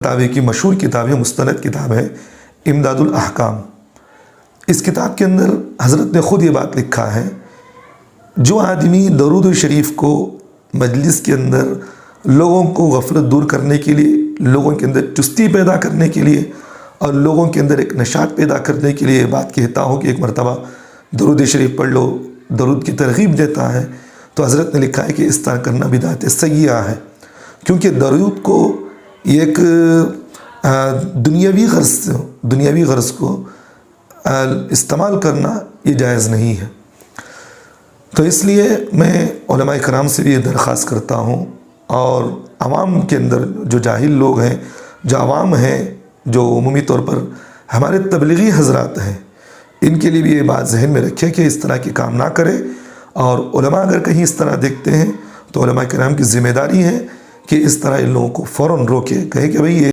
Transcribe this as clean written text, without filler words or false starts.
तावे की मशहूर किताब है, मुस्तनद किताब है इमदादुल अहकाम। इस किताब के अंदर हज़रत ने ख़ुद ये बात लिखा है, जो आदमी दरूद शरीफ को मजलिस के अंदर लोगों को गफलत दूर करने के लिए, लोगों के अंदर चुस्ती पैदा करने के लिए और लोगों के अंदर एक नशात पैदा करने के लिए बात कहता हो कि एक मरतबा दरूद शरीफ पढ़ लो, दरूद की तरगीब देता है, तो हज़रत ने लिखा है कि इस तरह करना बिदात सय्या है, क्योंकि दरूद को एक दुनियावी गर्ज को इस्तेमाल करना ये जायज़ नहीं है। तो इसलिए मैं उलमा इकराम से भी ये दरख्वास्त करता हूँ और आवाम के अंदर जो जाहिल लोग हैं, जो आवाम हैं, जो उमूमी तौर पर हमारे तबलीगी हज़रात हैं, इनके लिए भी ये बात जहन में रखें कि इस तरह के काम ना करें। और उलमा अगर कहीं इस तरह देखते हैं तो उलमा इकराम की ज़िम्मेदारी है कि इस तरह इन लोगों को फ़ौरन रोके, कहें कि भाई ये